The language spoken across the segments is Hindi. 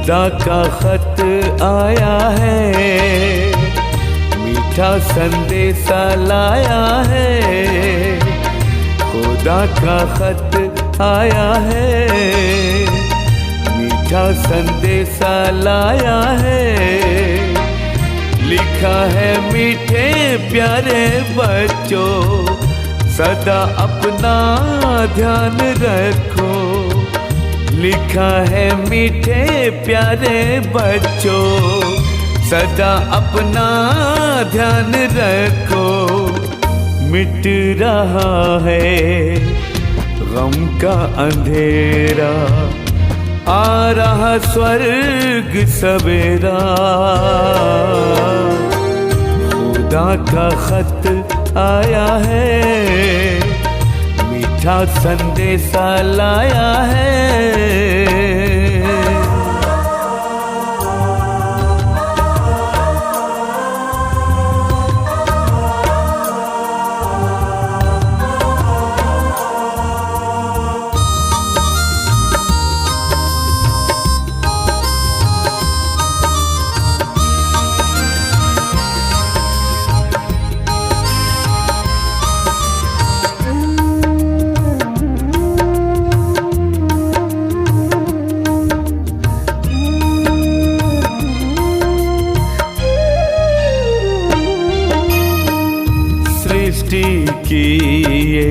खुदा का खत आया है, मीठा संदेशा लाया है। खुदा का खत आया है, मीठा संदेशा लाया है। लिखा है मीठे प्यारे बच्चों, सदा अपना ध्यान रखो। लिखा है मीठे प्यारे बच्चों, सदा अपना ध्यान रखो। मिट रहा है गम का अंधेरा, आ रहा स्वर्ग सवेरा। खुदा का खत आया है, मीठा संदेशा लाया है। सृष्टि की ये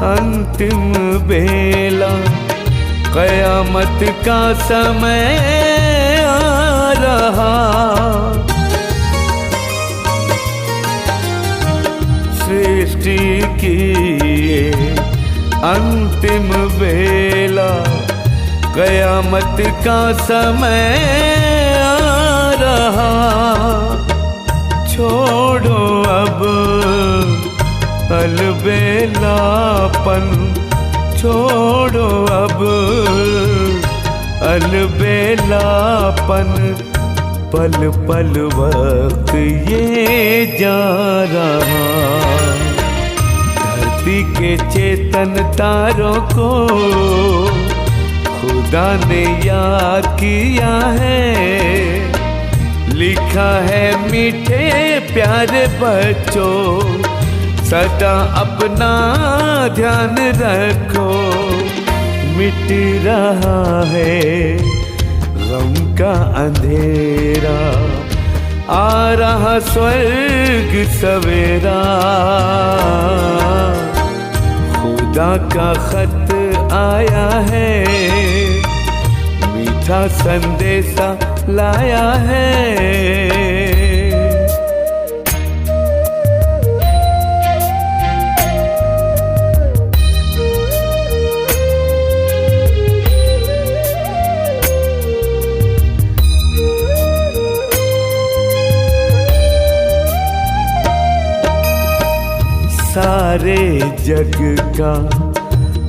अंतिम बेला, कयामत का समय आ रहा। सृष्टि की ये अंतिम बेला, कयामत का समय आ रहा। छोड़ो अब अलबेलापन, छोड़ो अब अलबेलापन। पल पल वक्त ये जा रहा, धरती के चेतन तारों को खुदा ने याद किया है। लिखा है मीठे प्यारे बच्चों, सदा अपना ध्यान रखो। मिट रहा है गम का अंधेरा, आ रहा स्वर्ग सवेरा। खुदा का खत आया है, मीठा संदेशा लाया है। सारे जग का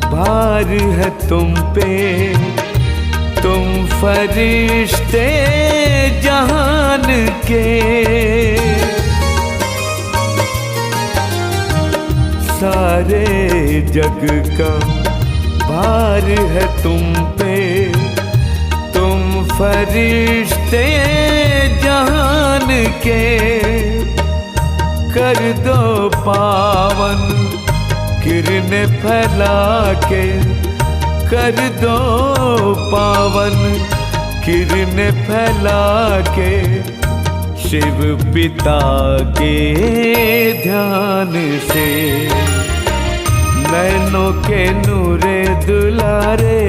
भार है तुम पे, तुम फरिश्ते जहान के। सारे जग का भार है तुम पे, तुम फरिश्ते जहान के। कर दो पावन किरणें फैला के, कर दो पावन किरणें फैला के। शिव पिता के ध्यान से नैनों के नूरे दुलारे,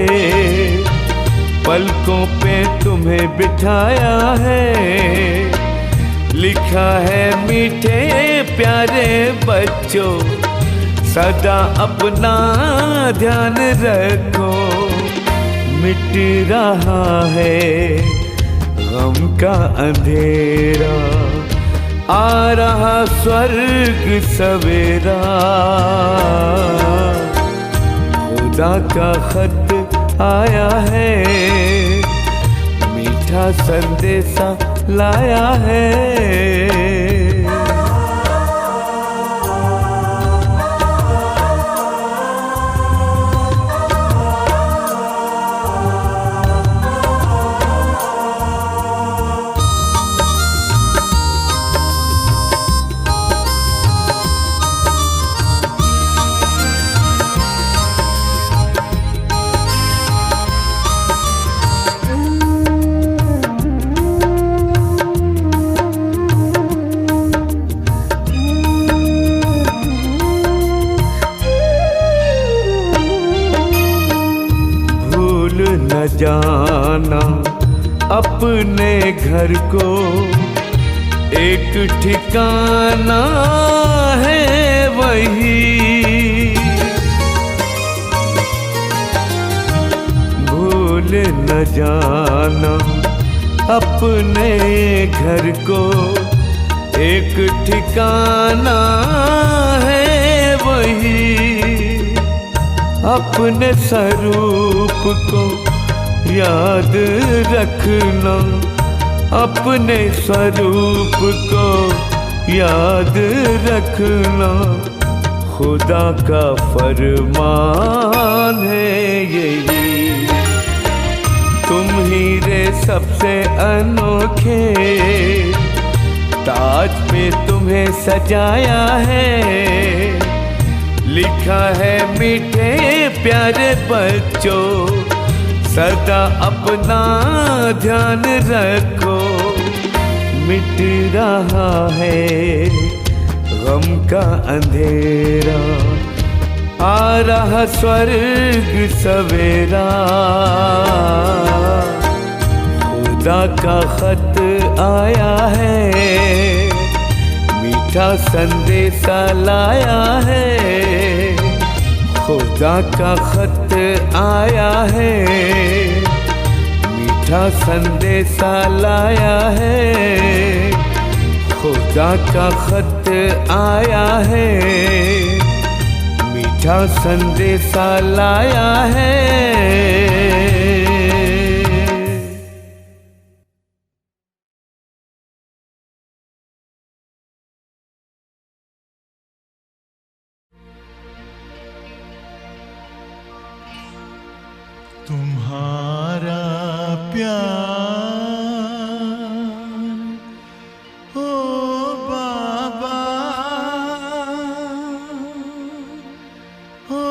पलकों पे तुम्हें बिठाया है। लिखा है मीठे प्यारे बच्चों, सदा अपना ध्यान रखो। मिट रहा है गम का अंधेरा, आ रहा स्वर्ग सवेरा। खुदा का खत आया है, मीठा संदेशा लाया है। जाना अपने घर को, एक ठिकाना है वही। भूल न जाना अपने घर को, एक ठिकाना है वही। अपने स्वरूप को याद रखना, अपने स्वरूप को याद रखना, खुदा का फरमान है यही। तुम ही रे सबसे अनोखे, ताज पे तुम्हें सजाया है। लिखा है मीठे प्यारे बच्चों, सदा अपना ध्यान रखो। मिट रहा है गम का अंधेरा, आ रहा स्वर्ग सवेरा। खुदा का खत आया है, मीठा संदेशा लाया है। खुदा का खत आया है, मीठा संदेशा लाया है। खुदा का खत आया है, मीठा संदेशा लाया है। तुम्हारा प्यार ओ बाबा, ओ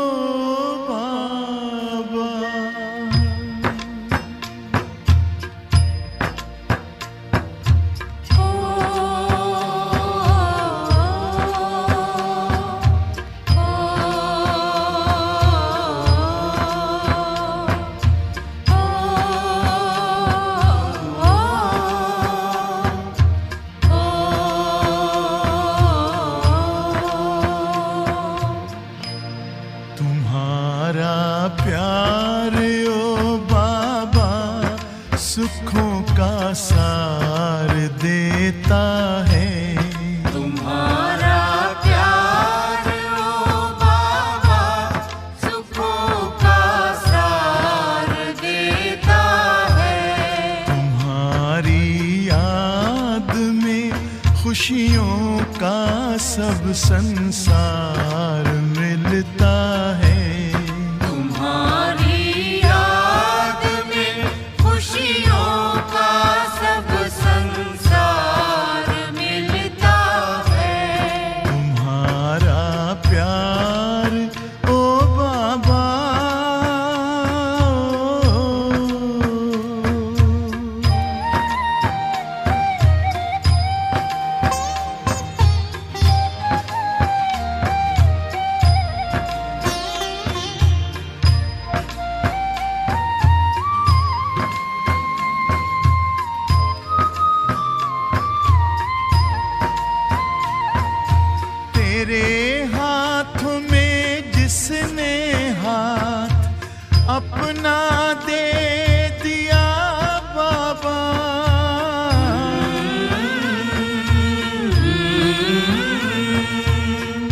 बाबा। सुखों का सार देता है। तुम्हारा प्यार ओ बाबा सुखों का सार देता है। तुम्हारी याद में खुशियों का सब संसार मिलता है। तेरे हाथ में जिसने हाथ अपना दे दिया बाबा,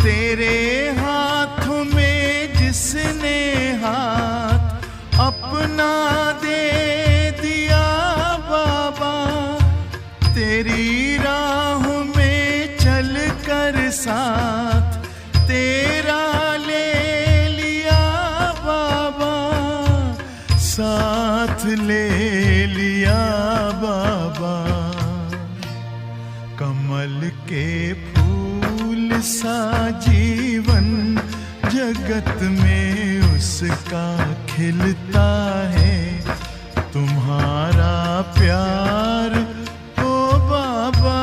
तेरे हाथ में जिसने हाथ अपना दे दिया बाबा, तेरी राह में चल कर साथ तेरा ले लिया बाबा, साथ ले लिया बाबा। कमल के फूल सा जीवन जगत में उसका खिलता है। तुम्हारा प्यार ओ बाबा,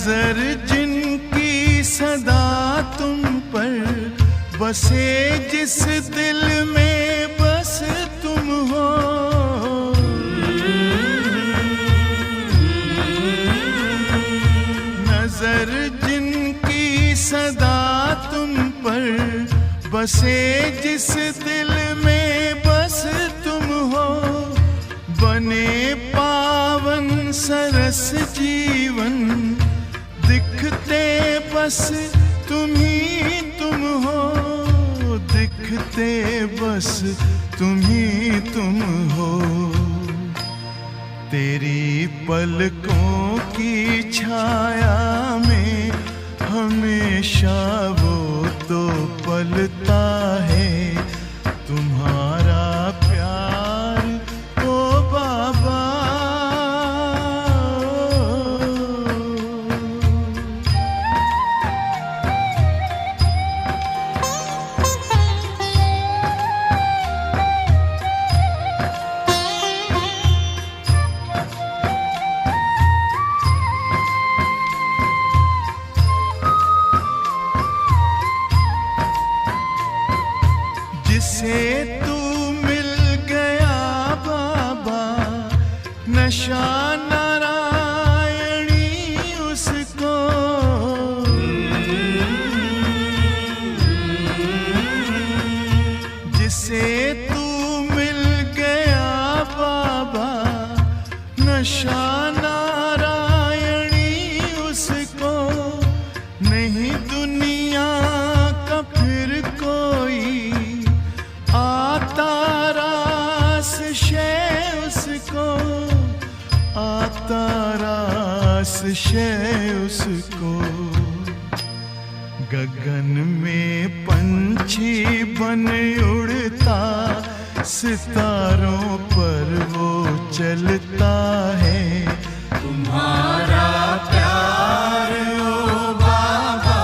नजर जिनकी सदा तुम पर बसे, जिस दिल में बस तुम हो। नजर जिनकी सदा तुम पर बसे, जिस दिल में बस तुम हो। बने पावन सरस जीवन, दिखते बस तुम ही तुम हो। दिखते बस तुम ही तुम हो। तेरी पलकों की छाया में हमेशा वो तो पलता है, तुम्हारा प्यार ओ बाबा। जिसे तू मिल गया बाबा, नशा नारायणी उसको। जिसे तू मिल गया बाबा, नशा नारायणी उसको। नहीं दुनिया का फिर कोई आता रास शय उसको। आता रास शय उसको। गगन में पंछी बन उड़ता, सितारों पर वो चलता है। तुम्हारा प्यार ओ बाबा,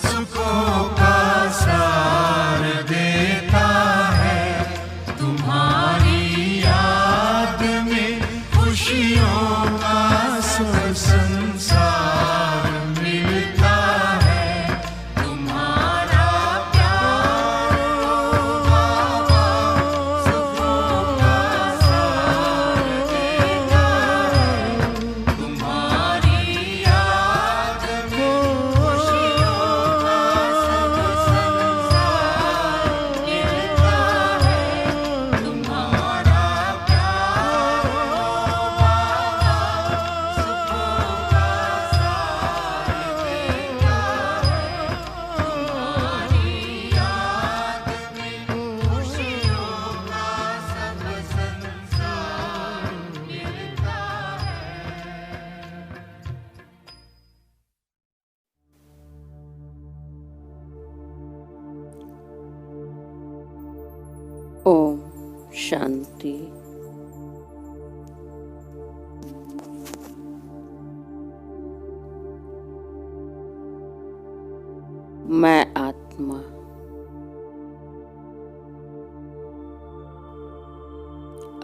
सुखों का सार देता है। तुम्हारी याद में खुशियों का सब संसार मिलता है। तुम्हारा प्यार ओ बाबा, सुखों का सार देता है। तुम्हारी याद में खुशियों का सब संसार मिलता है। तुम्हारा प्यार ओ बाबा, सुखों का सार देता है। तुम्हारी याद में खुशियों का सब संसार मिलता है। ओम शांति। मैं आत्मा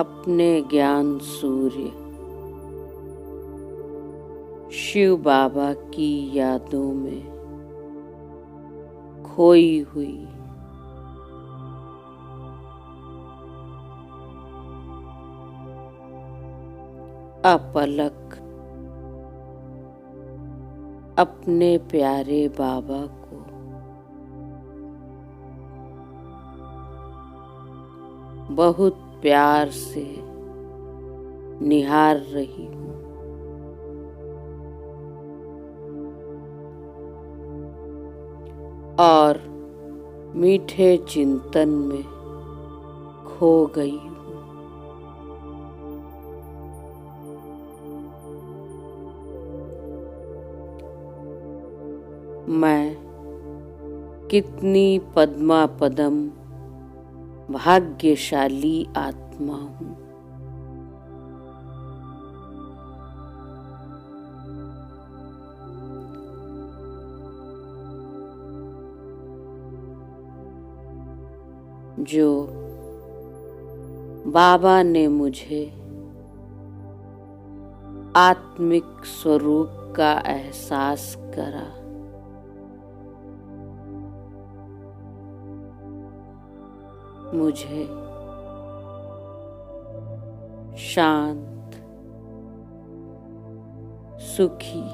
अपने ज्ञान सूर्य शिव बाबा की यादों में खोई हुई अपलक अपने प्यारे बाबा को बहुत प्यार से निहार रही हूँ। और मीठे चिंतन में खो गई हूँ। मैं कितनी पद्मा पदम भाग्यशाली आत्मा हूँ। जो बाबा ने मुझे आत्मिक स्वरूप का एहसास करा। मुझे शांत, सुखी,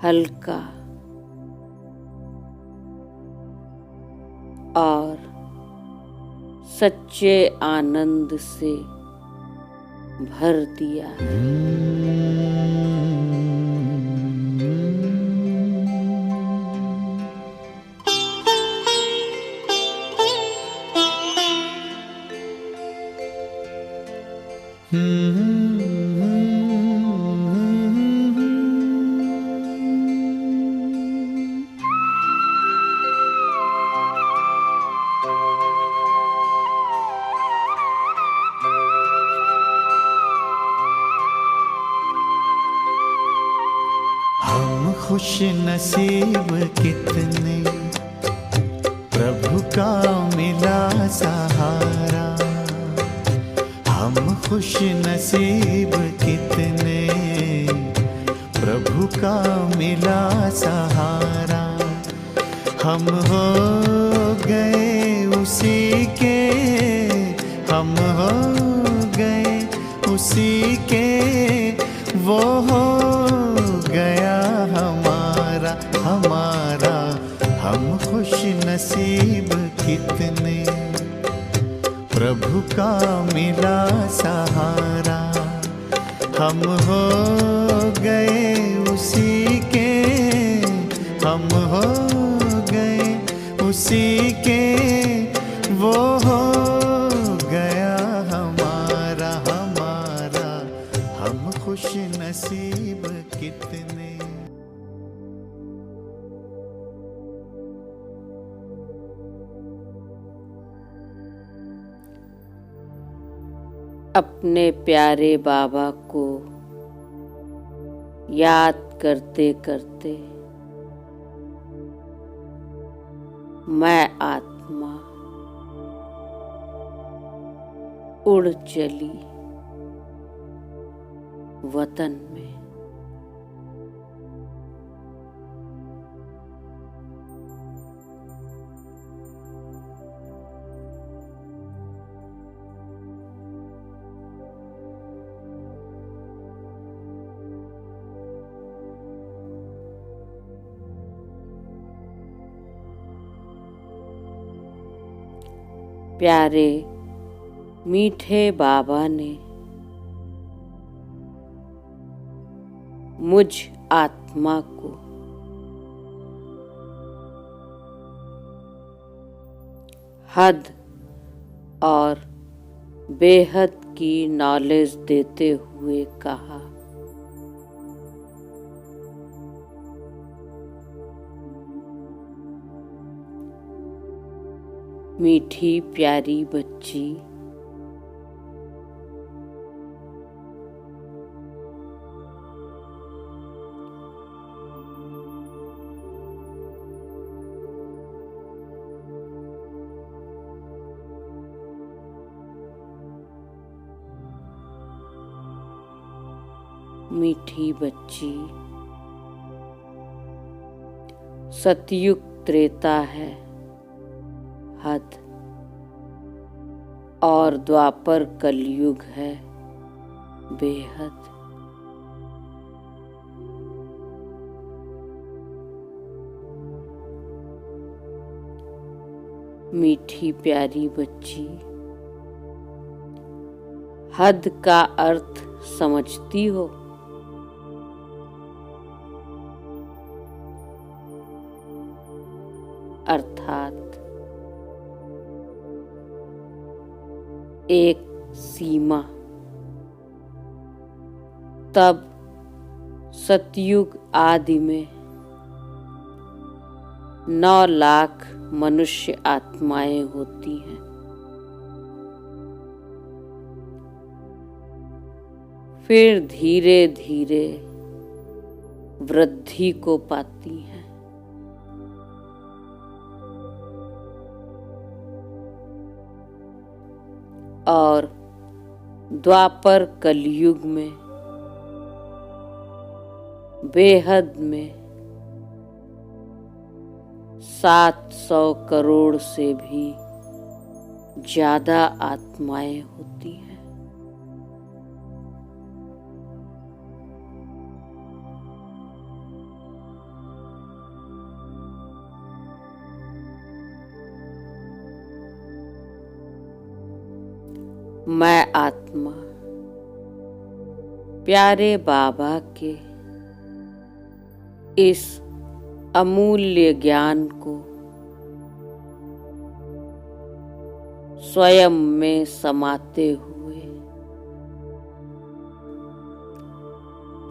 हल्का और सच्चे आनंद से भर दिया है। हम खुश नसीब कितने, प्रभु का मिला सहारा। हम खुश नसीब कितने, प्रभु का मिला सहारा। हम हो गए उसी के, हम हो गए उसी के, वो हो गया हमारा हमारा। हम खुश नसीब कितने, प्रभु का मिला सहारा। हम हो गए उसी के, हम हो गए उसी के, वो हो गया हमारा हमारा। हम खुश नसीब कितने। अपने प्यारे बाबा को याद करते करते मैं आत्मा उड़ चली वतन में। प्यारे मीठे बाबा ने मुझ आत्मा को हद और बेहद की नॉलेज देते हुए कहा, मीठी प्यारी बच्ची, मीठी बच्ची, सतयुग त्रेता है हद और द्वापर कलयुग है बेहद। मीठी प्यारी बच्ची, हद का अर्थ समझती हो? अर्थात एक सीमा। तब सतयुग आदि में 9 लाख मनुष्य आत्माएं होती हैं। फिर धीरे धीरे वृद्धि को पाती हैं। और द्वापर कलयुग में बेहद में 700 करोड़ से भी ज्यादा आत्माएं होती हैं। मैं आत्मा प्यारे बाबा के इस अमूल्य ज्ञान को स्वयं में समाते हुए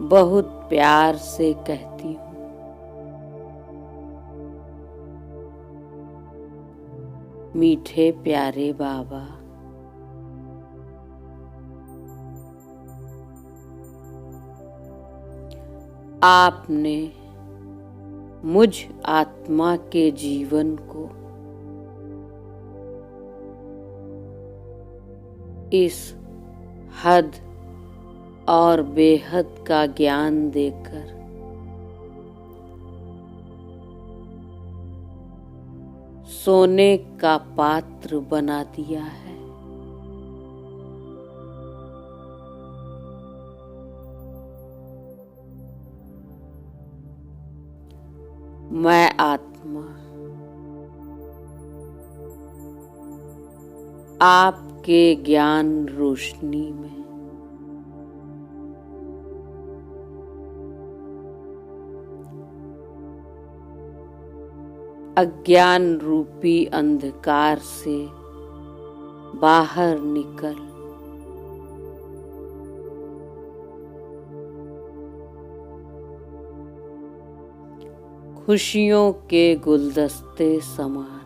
बहुत प्यार से कहती हूँ, मीठे प्यारे बाबा, आपने मुझ आत्मा के जीवन को इस हद और बेहद का ज्ञान देकर सोने का पात्र बना दिया है। मैं आत्मा आपके ज्ञान रोशनी में अज्ञान रूपी अंधकार से बाहर निकल खुशियों के गुलदस्ते समान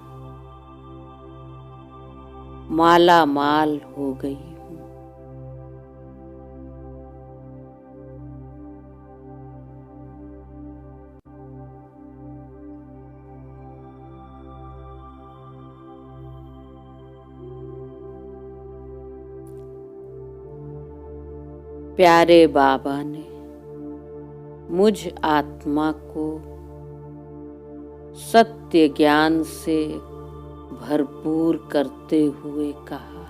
माला माल हो गई हूँ। प्यारे बाबा ने मुझ आत्मा को सत्य ज्ञान से भरपूर करते हुए कहा,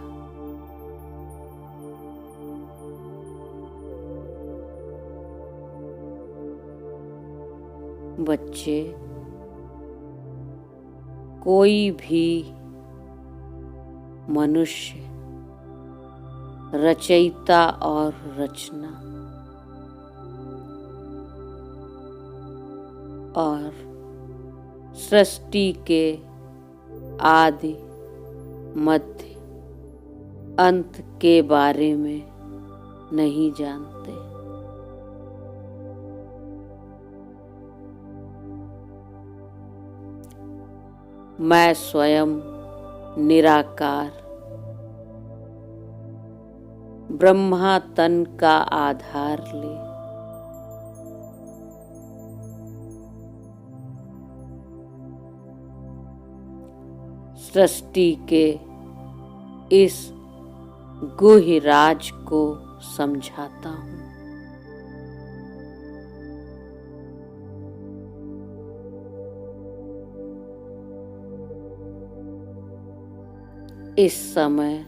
बच्चे, कोई भी मनुष्य रचयिता और रचना और सृष्टि के आदि मध्य अंत के बारे में नहीं जानते। मैं स्वयं निराकार ब्रह्मा तन का आधार ले सृष्टि के इस गुह्य राज को समझाता हूँ। इस समय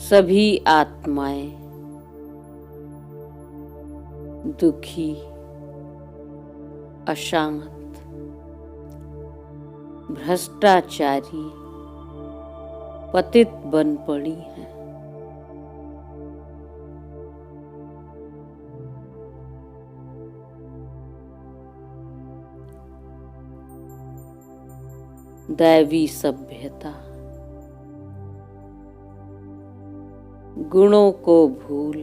सभी आत्माएं दुखी, अशांत, भ्रष्टाचारी, पतित बन पड़ी हैं। दैवी सभ्यता, गुणों को भूल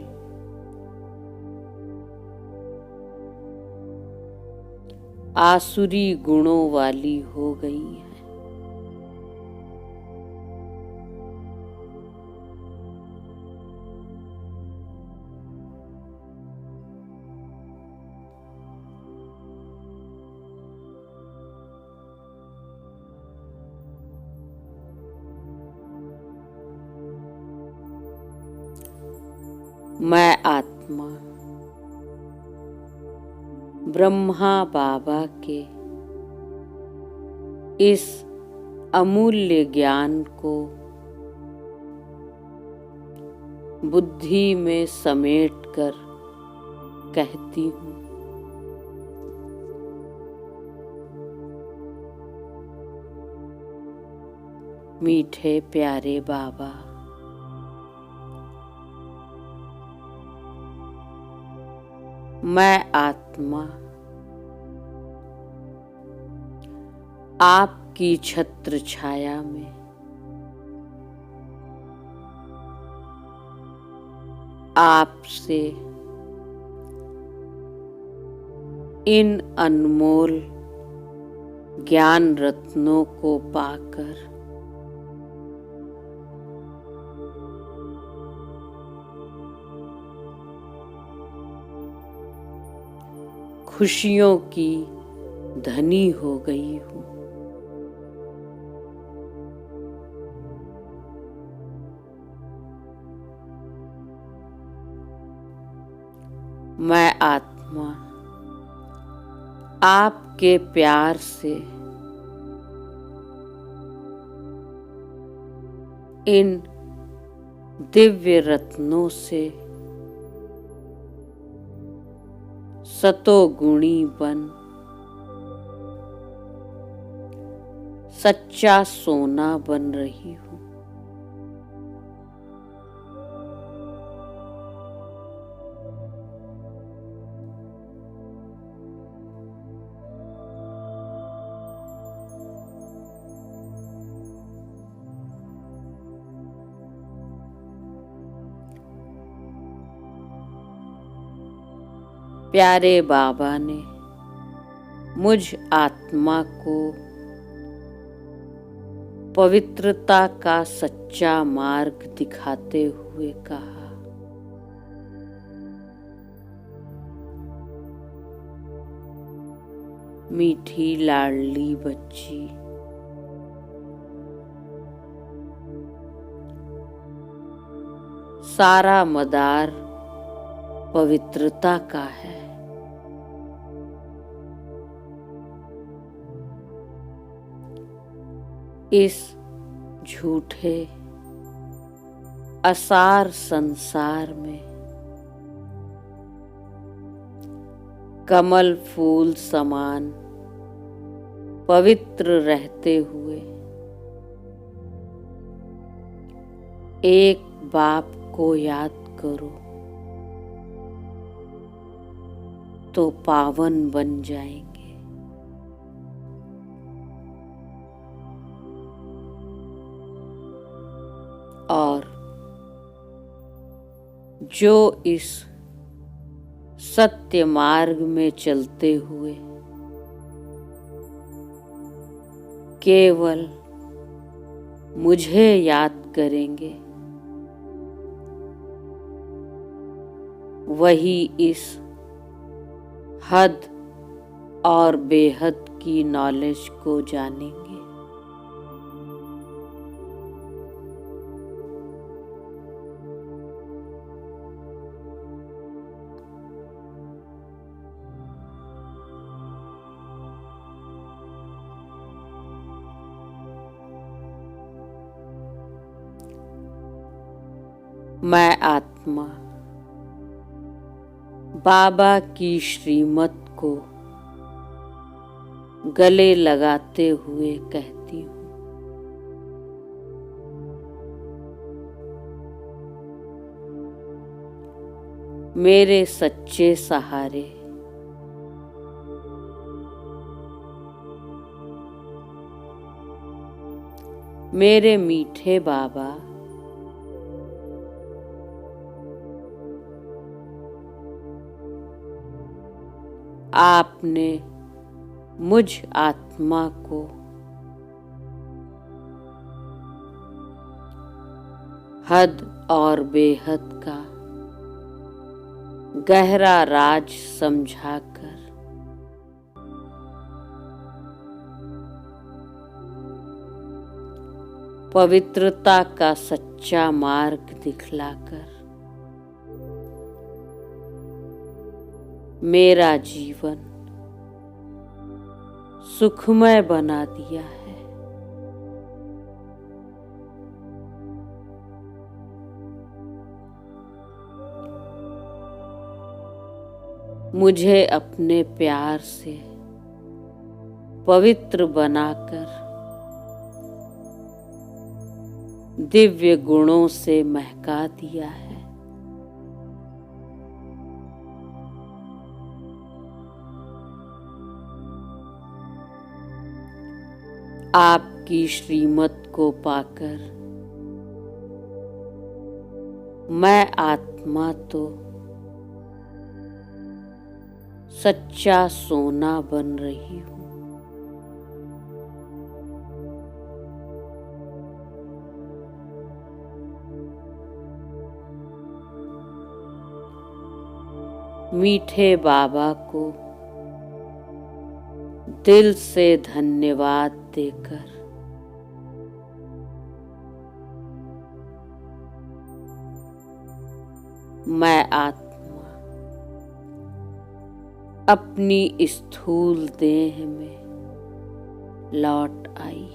आसुरी गुणों वाली हो गई है। मैं आत्मा ब्रह्मा बाबा के इस अमूल्य ज्ञान को बुद्धि में समेटकर कहती हूँ। मीठे प्यारे बाबा, मैं आत्मा आपकी छत्र छाया में आपसे इन अनमोल ज्ञान रत्नों को पाकर खुशियों की धनी हो गई हूँ। मैं आत्मा आपके प्यार से इन दिव्य रत्नों से सतोगुणी बन सच्चा सोना बन रही हूँ। प्यारे बाबा ने मुझ आत्मा को पवित्रता का सच्चा मार्ग दिखाते हुए कहा, मीठी लाडली बच्ची, सारा मदार पवित्रता का है। इस झूठे असार संसार में कमल फूल समान पवित्र रहते हुए एक बाप को याद करो तो पावन बन जाएंगे। और जो इस सत्य मार्ग में चलते हुए केवल मुझे याद करेंगे, वही इस हद और बेहद की नॉलेज को जानेंगे। मैं आत्मा बाबा की श्रीमत को गले लगाते हुए कहती हूँ, मेरे सच्चे सहारे, मेरे मीठे बाबा, आपने मुझ आत्मा को हद और बेहद का गहरा राज समझाकर पवित्रता का सच्चा मार्ग दिखलाकर मेरा जीवन सुखमय बना दिया है। मुझे अपने प्यार से पवित्र बनाकर दिव्य गुणों से महका दिया है। आपकी श्रीमत को पाकर मैं आत्मा तो सच्चा सोना बन रही हूँ। मीठे बाबा को दिल से धन्यवाद देकर मैं आत्मा अपनी स्थूल देह में लौट आई।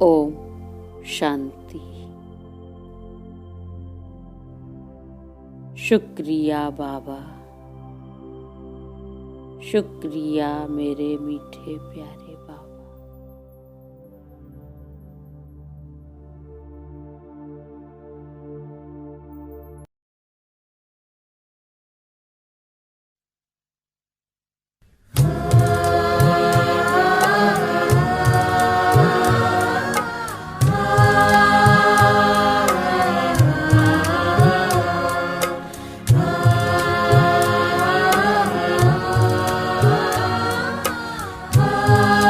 ओम शांति। शुक्रिया बाबा, शुक्रिया मेरे मीठे प्यारे बाबा। ah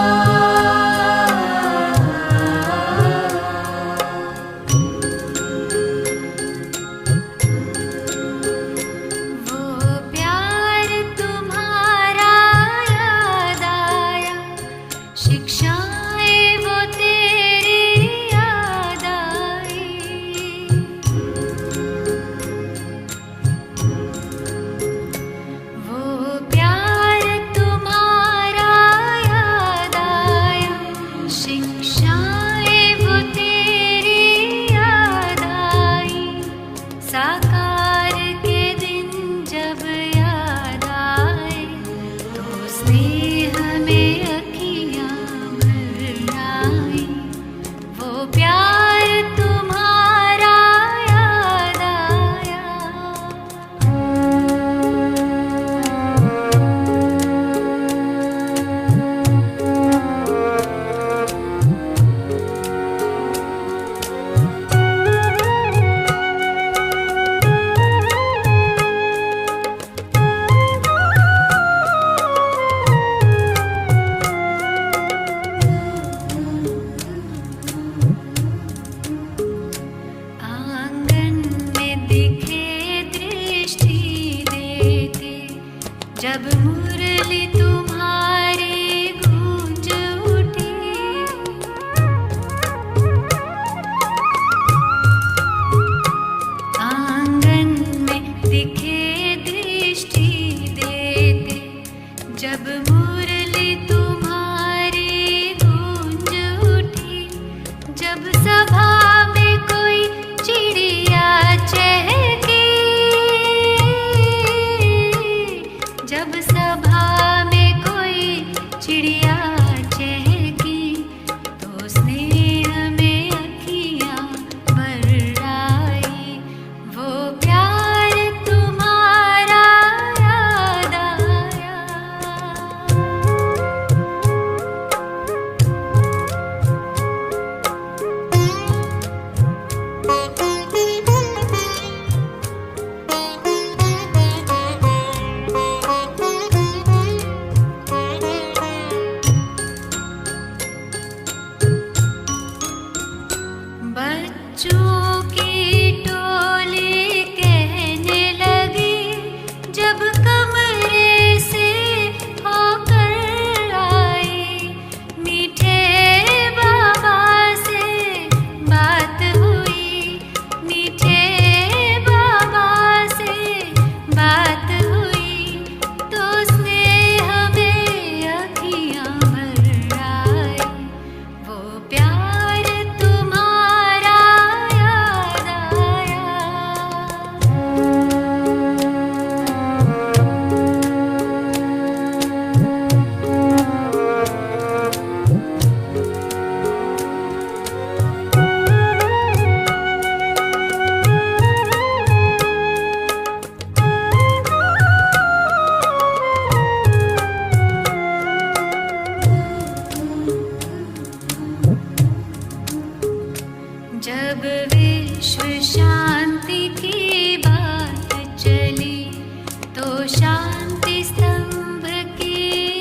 तो शांति स्तंभ की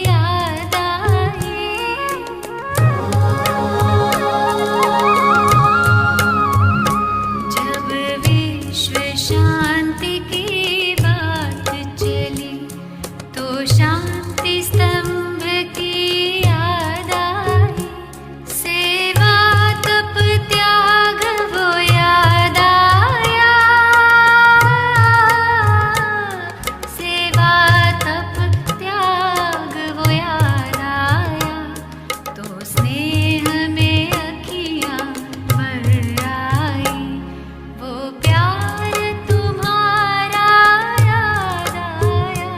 याद आई। जब विश्व शांति की बात चली तो शांति स्तंभ की याद आई। सेवा तप त्याग वो याद आया। सेवा तप त्याग वो याद आया। तो स्नेह में अखियाँ भर आई। वो प्यार तुम्हारा याद आया।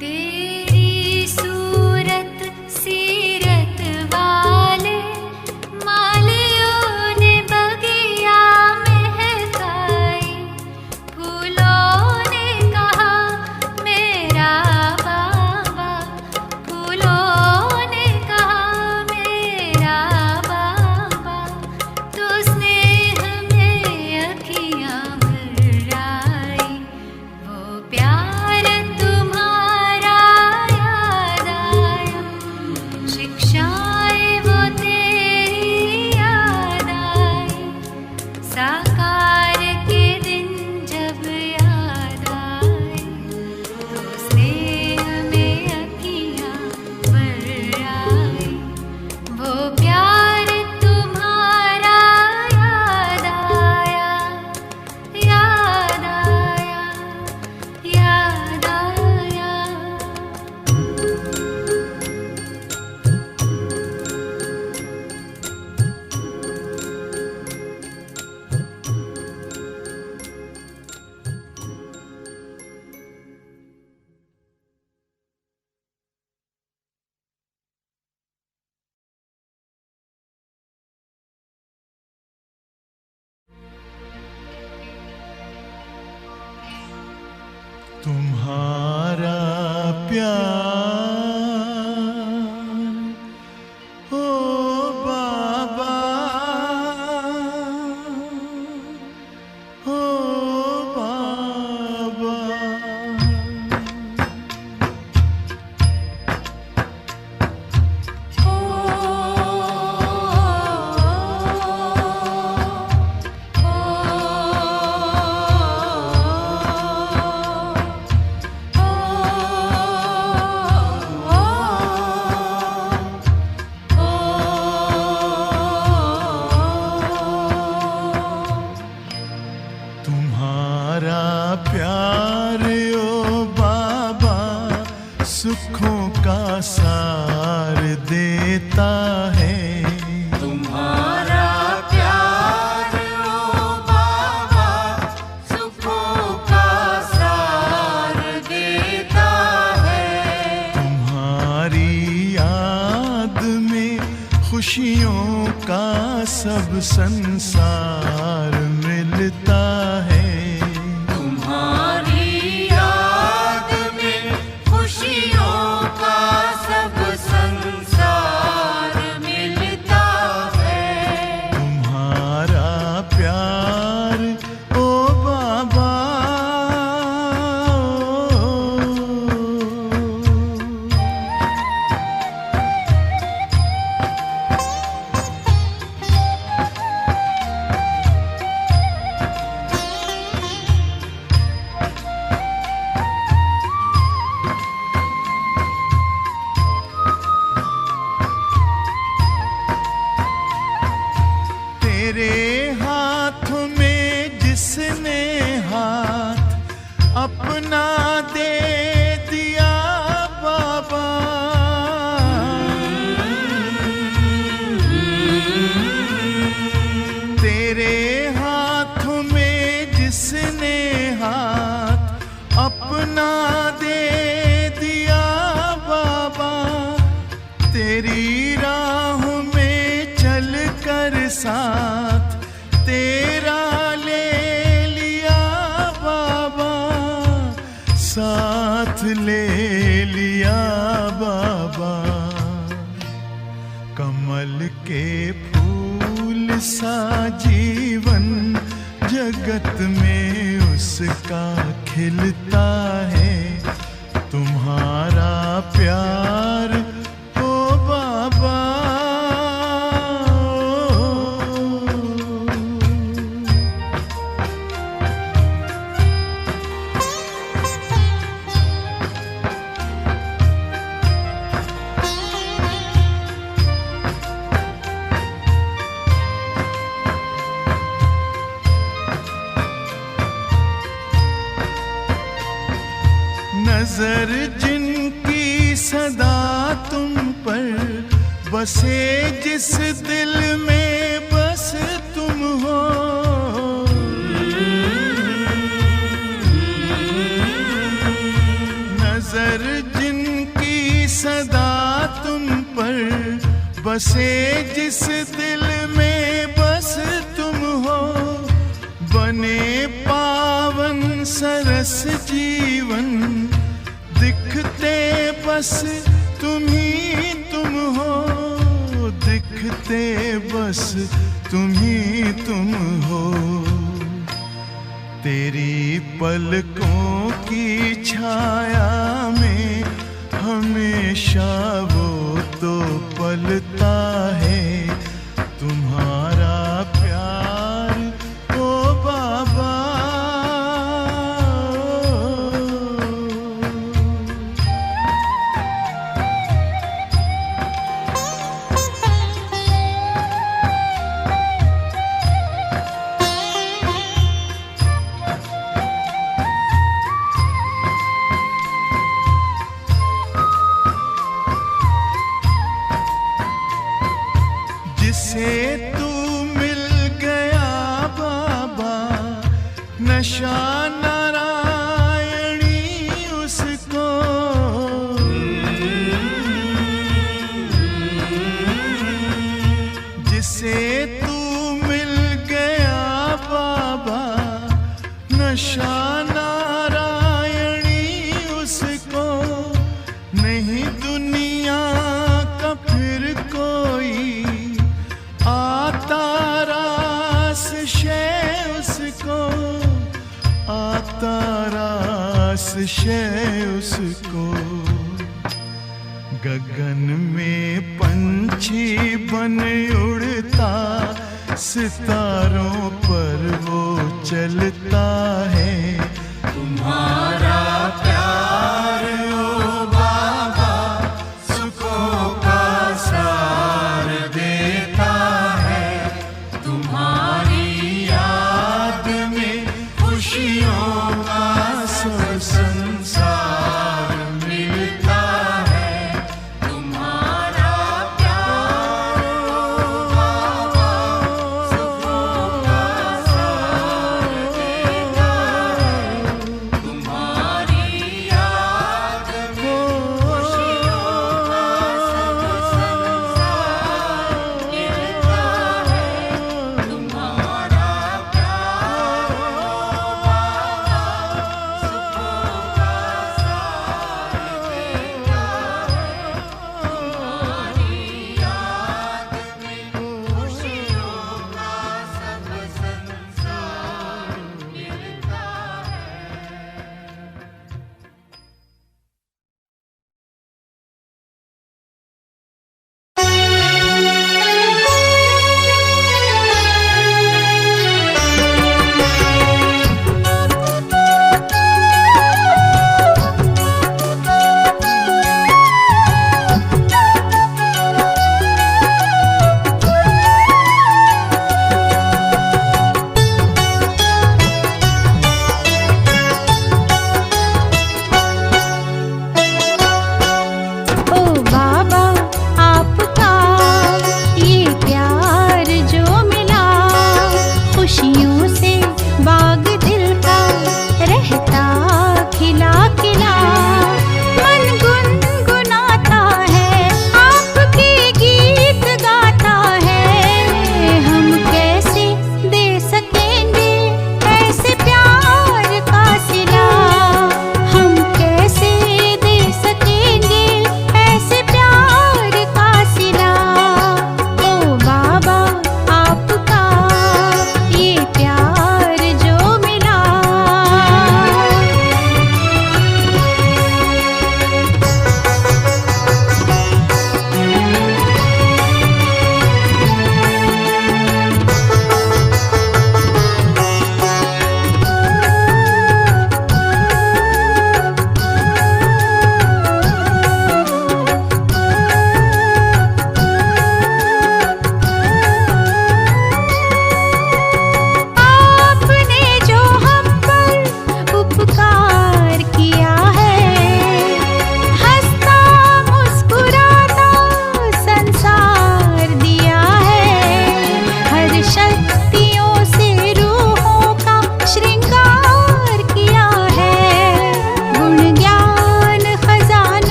तेरी सूरत सीरत वाले मालियों ने बगिया महकाई। फूलों ने कहा मेरा बाबा। फूलों ने कहा मेरा बाबा। तो स्नेह में अखियाँ भर आई। वो प्यार तुम्हारा याद आया। शिक्षाएं वो तेरी याद आई। साकार के दिन जब याद आए तो स्नेह में अखियाँ भर आई। वो प्यार तुम्हारा याद आया। याद आया। याद आया। तुम्हारा प्यार ओ बाबा, ओ बाबा। तुम्हारा प्यार ओ बाबा सुखों का सार देता है। तुम्हारा प्यार ओ बाबा सुखों का सार देता है। तुम्हारी याद में खुशियों का सब संसार मिलता है। तुम्हारी याद में खुशियों का सब संसार मिलता है। तुम्हारा प्यार ओ बाबा, तेरे हाथ में जिसने हाथ अपना दे दिया बाबा। तेरे हाथ में जिसने हाथ अपना दे दिया बाबा। तेरी राह में चल कर साथ तेरा ले लिया बाबा, साथ ले लिया बाबा। कमल के फूल सा जीवन जगत में उसका खिलता है, तुम्हारा प्यार ओ बाबा। नजर जिनकी सदा तुम पर बसे, जिस दिल में बस तुम हो, नजर जिनकी सदा तुम पर बसे, जिस दिल में बस तुम हो, बने पावन सरस जीवन दिखते बस तुम ही तुम हो, दिखते बस तुम ही तुम हो। तेरी पलकों की छाया में हमेशा वो तो पलता है, तुम्हारा प्यार ओ बाबा। जिसे तू मिल गया बाबा, नशा नारायणी उसको, जिसे तू मिल गया बाबा, नशा नारायणी उसको। नहीं दुनिया का फिर कोई आता रास शय उसको, आता रास शय उसको। गगन में पंछी बन उड़ता, सितारों पर वो चलता है, तुम्हारा प्यार ओ बाबा सुखों का सार देता है, तुम्हारी याद में खुशियों का सब संसार मिलता है, तुम्हारा प्यार ओ बाबा सुखों का सार देता है।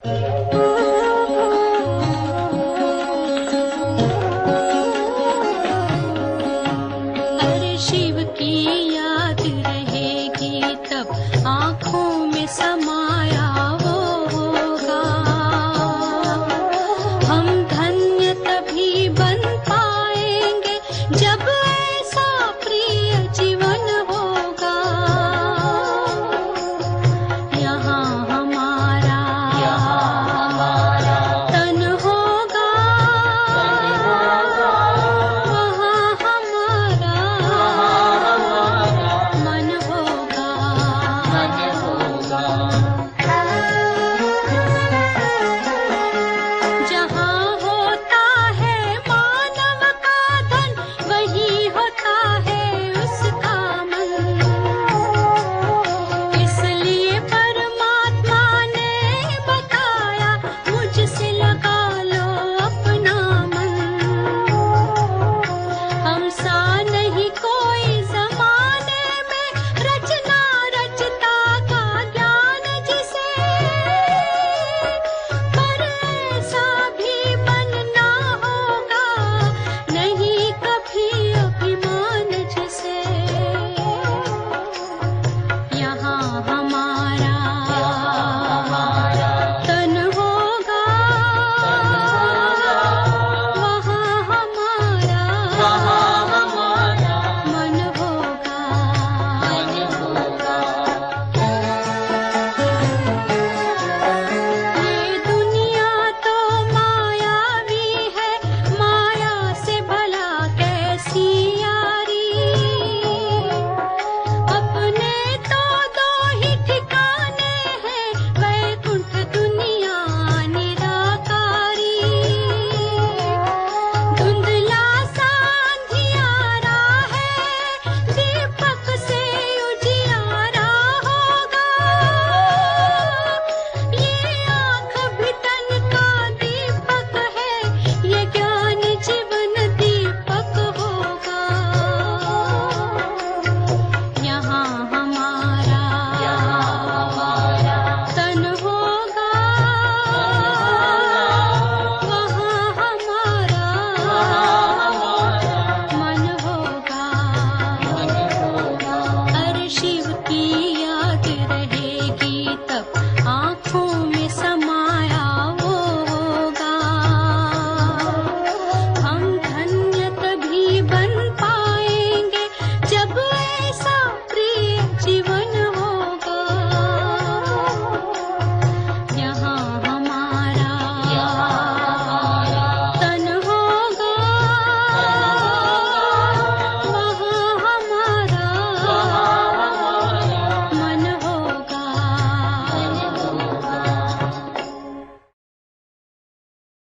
है।